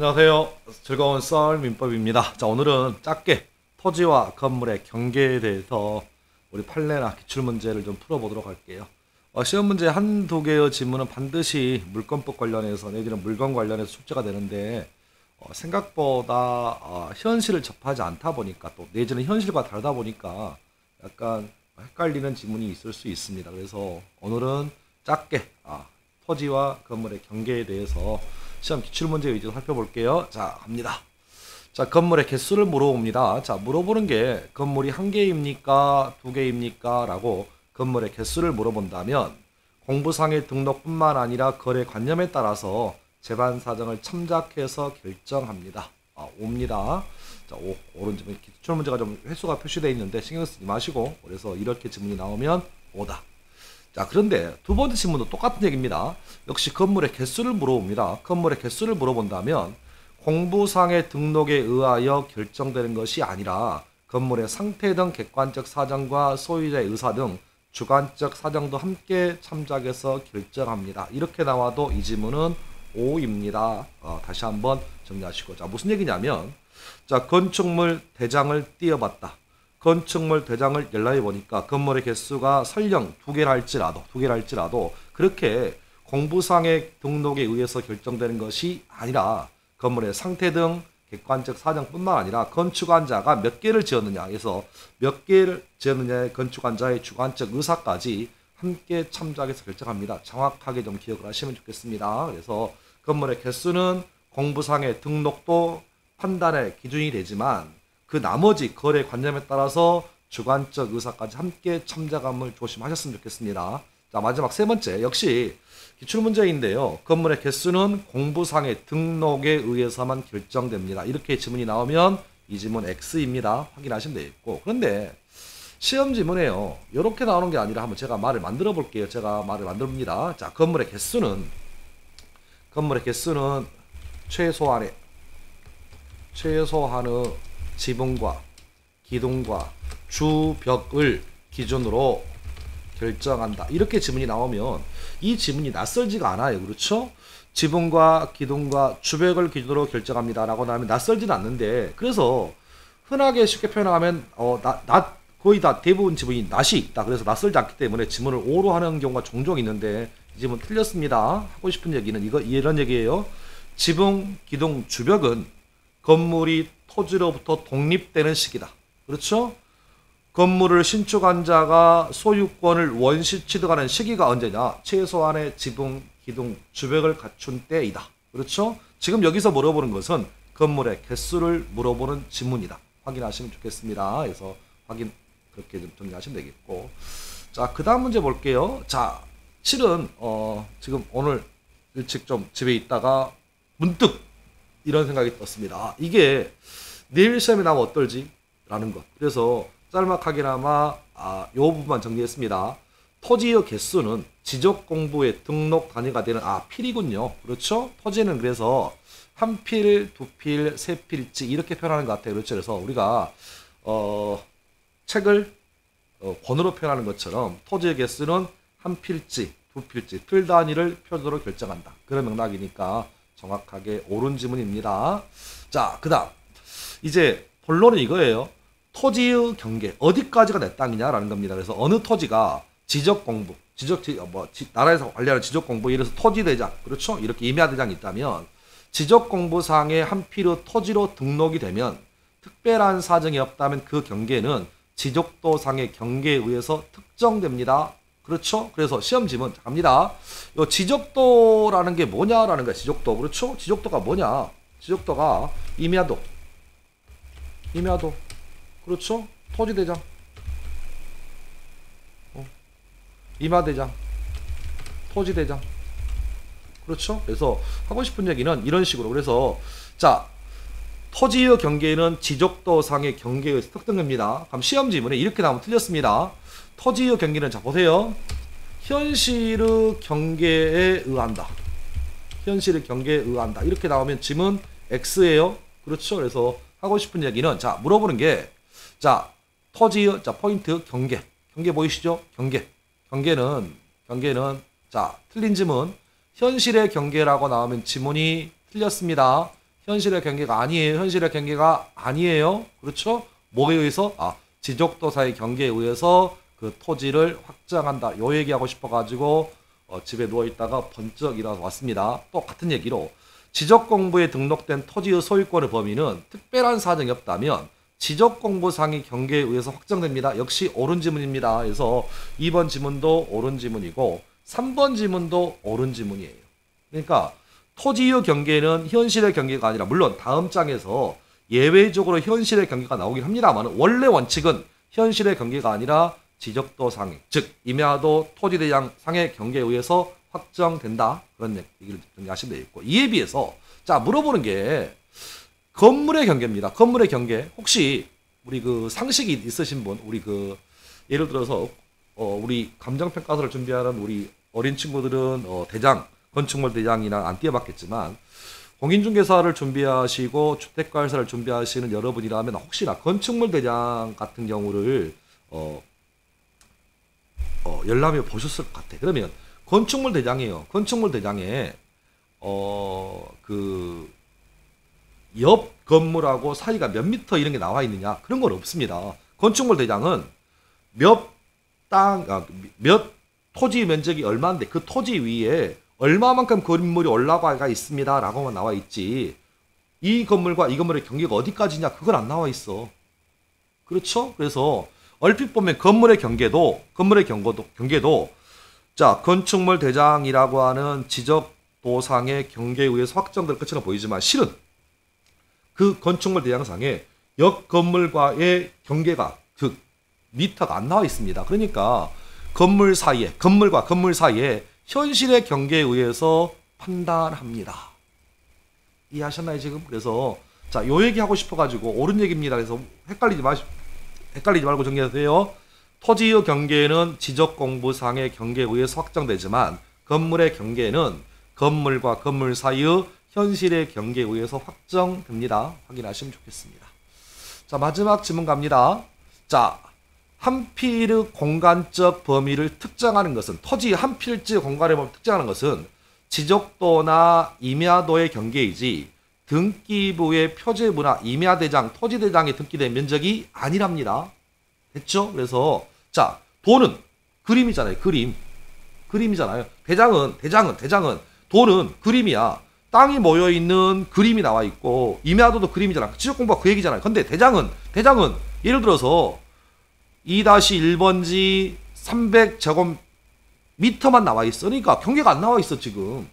안녕하세요. 즐거운 썰 민법입니다. 자, 오늘은 짧게 토지와 건물의 경계에 대해서 우리 판례나 기출문제를 좀 풀어보도록 할게요. 시험 문제 한두 개의 지문은 반드시 물권법 관련해서 내지는 물건 관련해서 숙제가 되는데 생각보다 현실을 접하지 않다 보니까 또 내지는 현실과 다르다 보니까 약간 헷갈리는 지문이 있을 수 있습니다. 그래서 오늘은 짧게 토지와 건물의 경계에 대해서 시험 기출문제 위주로 살펴볼게요. 자, 갑니다. 자, 건물의 개수를 물어봅니다. 자, 물어보는 게 건물이 한 개입니까? 두 개입니까? 라고 건물의 개수를 물어본다면 공부상의 등록뿐만 아니라 거래 관념에 따라서 재반 사정을 참작해서 결정합니다. 5입니다. 자, 5는 지금 기출문제가 좀 횟수가 표시되어 있는데 신경 쓰지 마시고, 그래서 이렇게 지문이 나오면 5다. 자, 그런데 두 번째 질문도 똑같은 얘기입니다. 역시 건물의 개수를 물어봅니다. 건물의 개수를 물어본다면 공부상의 등록에 의하여 결정되는 것이 아니라 건물의 상태 등 객관적 사정과 소유자의 의사 등 주관적 사정도 함께 참작해서 결정합니다. 이렇게 나와도 이 지문은 5입니다. 다시 한번 정리하시고, 자, 무슨 얘기냐면, 자, 건축물 대장을 띄어봤다. 건축물 대장을 열람해 보니까 건물의 개수가 설령 두 개라 할지라도 그렇게 공부상의 등록에 의해서 결정되는 것이 아니라 건물의 상태 등 객관적 사정뿐만 아니라 건축환자가 몇 개를 지었느냐 해서 몇 개를 지었느냐의 건축환자의 주관적 의사까지 함께 참작해서 결정합니다. 정확하게 좀 기억을 하시면 좋겠습니다. 그래서 건물의 개수는 공부상의 등록도 판단의 기준이 되지만 그 나머지 거래 관념에 따라서 주관적 의사까지 함께 참작함을 조심하셨으면 좋겠습니다. 자, 마지막 세 번째, 역시 기출문제인데요. 건물의 개수는 공부상의 등록에 의해서만 결정됩니다. 이렇게 지문이 나오면 이 지문 X입니다. 확인하시면 되겠고, 그런데 시험 지문에요, 이렇게 나오는 게 아니라 한번 제가 말을 만들어 볼게요. 제가 말을 만들어 봅니다. 자, 건물의 개수는 최소한의 지붕과 기둥과 주벽을 기준으로 결정한다. 이렇게 지문이 나오면 이 지문이 낯설지가 않아요. 그렇죠? 지붕과 기둥과 주벽을 기준으로 결정합니다. 라고 나오면 낯설지는 않는데, 그래서 흔하게 쉽게 표현하면 거의 다 대부분 지문이 낯이 있다. 그래서 낯설지 않기 때문에 지문을 O로 하는 경우가 종종 있는데 이 지문 틀렸습니다. 하고 싶은 얘기는 이런 얘기예요. 지붕, 기둥, 주벽은 건물이 토지로부터 독립되는 시기다. 그렇죠? 건물을 신축한 자가 소유권을 원시 취득하는 시기가 언제냐? 최소한의 지붕, 기둥, 주벽을 갖춘 때이다. 그렇죠? 지금 여기서 물어보는 것은 건물의 개수를 물어보는 지문이다. 확인하시면 좋겠습니다. 그래서 그렇게 좀 정리하시면 되겠고. 자, 그 다음 문제 볼게요. 자, 실은 지금 오늘 일찍 좀 집에 있다가 문득 이런 생각이 떴습니다. 이게 내일 시험에 나오면 어떨지? 라는 것. 그래서 짤막하게나마 요 부분만 정리했습니다. 토지의 개수는 지적 공부의 등록 단위가 되는 필이군요. 그렇죠? 토지는 그래서 한 필, 두 필, 세 필지 이렇게 표현하는 것 같아요. 그렇죠? 그래서 우리가 책을 권으로 표현하는 것처럼 토지의 개수는 한 필지, 두 필지, 필 단위를 표준으로 결정한다. 그런 맥락이니까 정확하게 옳은 지문입니다. 자, 그 다음 이제 본론은 이거예요. 토지의 경계, 어디까지가 내 땅이냐라는 겁니다. 그래서 어느 토지가 지적공부, 나라에서 관리하는 지적공부, 예를 들어서 토지대장, 그렇죠? 이렇게 임야대장이 있다면 지적공부상의 한 필의 토지로 등록이 되면 특별한 사정이 없다면 그 경계는 지적도상의 경계에 의해서 특정됩니다. 그렇죠? 그래서 시험 지문 갑니다. 요 지적도라는 게 뭐냐라는 거야. 지적도. 그렇죠? 지적도가 뭐냐? 지적도가 임야도. 그렇죠? 토지대장. 임야대장. 토지대장. 그렇죠? 그래서 하고 싶은 얘기는 이런 식으로. 그래서 자, 토지의 경계는 지적도상의 경계에 의해서 특정됩니다. 그럼 시험 지문에 이렇게 나오면 틀렸습니다. 토지의 경계는, 자, 보세요. 현실의 경계에 의한다. 이렇게 나오면 지문 X예요. 그렇죠? 그래서 하고 싶은 얘기는, 자, 물어보는 게, 자, 토지의, 자, 포인트, 경계 보이시죠? 경계는, 자, 틀린 지문, 현실의 경계라고 나오면 지문이 틀렸습니다. 현실의 경계가 아니에요. 현실의 경계가 아니에요. 그렇죠? 뭐에 의해서? 지적도사의 경계에 의해서 그 토지를 확정한다. 요 얘기하고 싶어가지고 집에 누워있다가 번쩍 일어나서 왔습니다. 똑같은 얘기로 지적공부에 등록된 토지의 소유권의 범위는 특별한 사정이 없다면 지적공부상의 경계에 의해서 확정됩니다. 역시 옳은 지문입니다. 그래서 2번 지문도 옳은 지문이고 3번 지문도 옳은 지문이에요. 그러니까 토지의 경계는 현실의 경계가 아니라 물론 다음 장에서 예외적으로 현실의 경계가 나오긴 합니다만 원래 원칙은 현실의 경계가 아니라 지적도상, 즉 임야도 토지대장상의 경계에 의해서 확정된다. 그런 얘기를 정리하시면 되겠고 이에 비해서 자 물어보는 게 건물의 경계입니다. 건물의 경계 혹시 우리 그 상식이 있으신 분 우리 그 예를 들어서 우리 감정평가서를 준비하는 우리 어린 친구들은 대장 건축물 대장이나 안 띄워봤겠지만 공인중개사를 준비하시고 주택가회사를 준비하시는 여러분이라면 혹시나 건축물 대장 같은 경우를 열람해 보셨을 것 같아. 그러면 건축물 대장이에요. 건축물 대장에 그 옆 건물하고 사이가 몇 미터 이런 게 나와 있느냐 그런 건 없습니다. 건축물 대장은 몇 토지 면적이 얼마인데 그 토지 위에 얼마만큼 건물이 올라가 있습니다 라고만 나와 있지 이 건물과 이 건물의 경계가 어디까지냐 그건 안 나와 있어. 그렇죠? 그래서 얼핏 보면 건물의 경계도 자 건축물 대장이라고 하는 지적도상의 경계에 의해서 확정될 것처럼 보이지만 실은 그 건축물 대장상에 옆 건물과의 경계가 그 미터가 안 나와 있습니다. 그러니까 건물과 건물 사이에 현실의 경계에 의해서 판단합니다. 이해하셨나요 지금? 그래서 자 요 얘기 하고 싶어가지고 옳은 얘기입니다. 그래서 헷갈리지 말고 정리하세요. 토지의 경계는 지적공부상의 경계에 의해서 확정되지만 건물의 경계는 건물과 건물 사이의 현실의 경계에 의해서 확정됩니다. 확인하시면 좋겠습니다. 자 마지막 질문 갑니다. 자 한 필의 공간적 범위를 특정하는 것은 토지 한 필지 공간의 범위를 특정하는 것은 지적도나 임야도의 경계이지 등기부의 표제부나 임야대장, 토지대장에 등기된 면적이 아니랍니다. 됐죠? 그래서 자 도는 그림이잖아요. 그림이잖아요. 대장은 도는 그림이야. 땅이 모여있는 그림이 나와 있고 임야도도 그림이잖아. 지적공부가 그 얘기잖아요. 근데 대장은 예를 들어서 2-1번지 300제곱미터만 나와 있어. 그러니까 경계가 안 나와 있어 지금.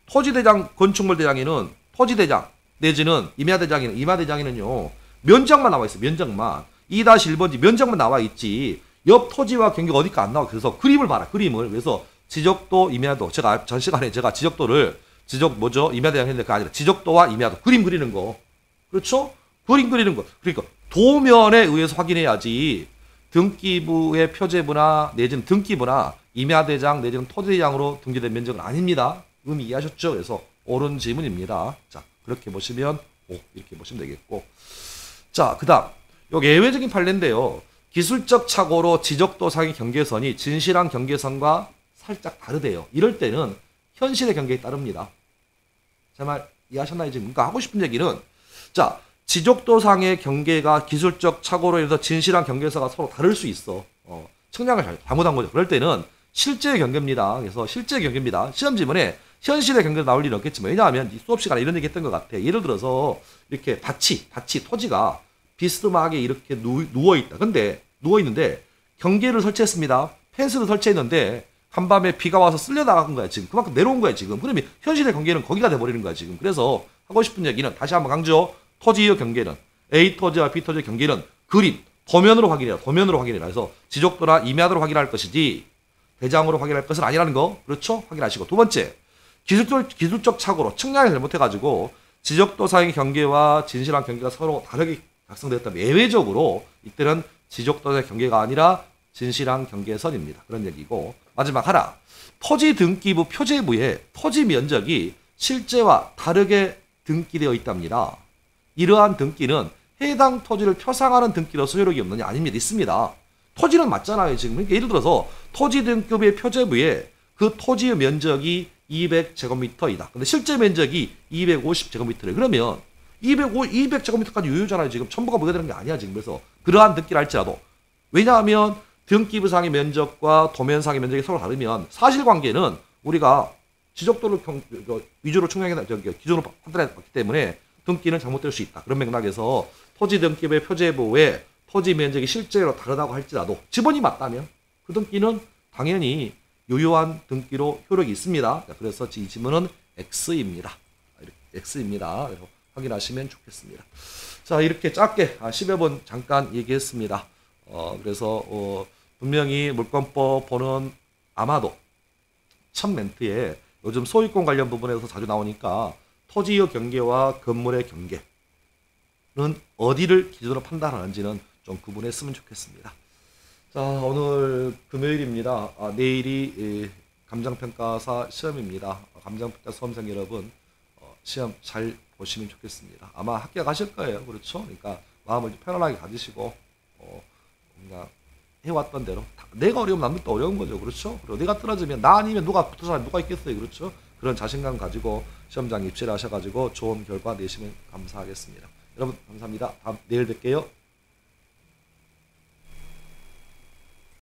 토지대장, 건축물 대장에는 토지대장 내지는 임야대장에는요 면적만 나와 있어. 면적만 2-1번지 면적만 나와 있지 옆 토지와 경계가 어디가 안 나와. 그래서 그림을 봐라. 그림을. 그래서 지적도, 임야도 제가 전 시간에 지적도를 임야대장 했는데 그게 아니라 지적도와 임야도 그림 그리는 거. 그렇죠? 그림 그리는 거. 그러니까 도면에 의해서 확인해야지 등기부의 표제부나 내지는 등기부나 임야대장 내지는 토지대장으로 등기된 면적은 아닙니다. 의미 이해하셨죠? 그래서 옳은 지문입니다. 자 그렇게 보시면 이렇게 보시면 되겠고 자 그 다음 여기 예외적인 판례인데요. 기술적 착오로 지적도상의 경계선이 진실한 경계선과 살짝 다르대요. 이럴 때는 현실의 경계에 따릅니다. 제 말 이해하셨나요? 지금 그러니까 하고 싶은 얘기는 자 지적도상의 경계가 기술적 착오로 인해서 진실한 경계선과 서로 다를 수 있어. 측량을 잘못한 거죠. 그럴 때는 실제의 경계입니다. 그래서 실제의 경계입니다. 시험 지문에 현실의 경계가 나올 일은 없겠지만 왜냐하면 수업 시간에 이런 얘기 했던 것 같아. 예를 들어서 이렇게 밭이 토지가 비스듬하게 이렇게 누워있다. 근데 누워있는데 경계를 설치했습니다. 펜스를 설치했는데 한밤에 비가 와서 쓸려 나간 거야 지금. 그만큼 내려온 거야 지금. 그러면 현실의 경계는 거기가 돼버리는 거야 지금. 그래서 하고 싶은 얘기는 다시 한번 강조. 토지의 경계는 A 토지와 B 토지의 경계는 그림, 도면으로 확인해라. 그래서 지적도나 임야도로 확인할 것이지 대장으로 확인할 것은 아니라는 거. 그렇죠? 확인하시고 두 번째 기술적 착오로 측량을 잘못해가지고 지적도상의 경계와 진실한 경계가 서로 다르게 작성되었다면 예외적으로 이때는 지적도의 경계가 아니라 진실한 경계선입니다. 그런 얘기고 마지막 하나 토지 등기부 표제부에 토지 면적이 실제와 다르게 등기되어 있답니다. 이러한 등기는 해당 토지를 표상하는 등기로서 효력이 없느냐? 아닙니다. 있습니다. 토지는 맞잖아요. 지금 그러니까 예를 들어서 토지 등기부의 표제부에 그 토지의 면적이 200제곱미터이다. 근데 실제 면적이 250제곱미터래. 그러면 200제곱미터까지 유효잖아요. 지금 전부가 뭐가 되는 게 아니야. 지금. 그래서 그러한 등기를 할지라도. 왜냐하면 등기부상의 면적과 도면상의 면적이 서로 다르면 사실관계는 우리가 지적도를 위주로 기준으로 판단했기 때문에 등기는 잘못될 수 있다. 그런 맥락에서 토지등기부의 표제부에 토지 면적이 실제로 다르다고 할지라도 지번이 맞다면 그 등기는 당연히 유효한 등기로 효력이 있습니다. 그래서 이 지문은 X입니다. X입니다. 그래서 확인하시면 좋겠습니다. 자, 이렇게 짧게 10여 번 잠깐 얘기했습니다. 그래서 분명히 물권법 보는 아마도 첫 멘트에 요즘 소유권 관련 부분에서 자주 나오니까 토지의 경계와 건물의 경계는 어디를 기준으로 판단하는지는 좀 구분했으면 좋겠습니다. 자, 오늘 금요일입니다. 내일이 감정평가사 시험입니다. 감정평가 수험생 여러분 시험 잘 보시면 좋겠습니다. 아마 합격하실 거예요. 그렇죠? 그러니까 마음을 편안하게 가지시고 그냥 해왔던 대로 내가 어려우면 남들도 어려운 거죠. 그렇죠? 그리고 내가 떨어지면 나 아니면 누가 붙은 사람이 누가 있겠어요. 그렇죠? 그런 자신감 가지고 시험장 입시를 하셔가지고 좋은 결과 내시면 감사하겠습니다. 여러분 감사합니다. 내일 뵐게요.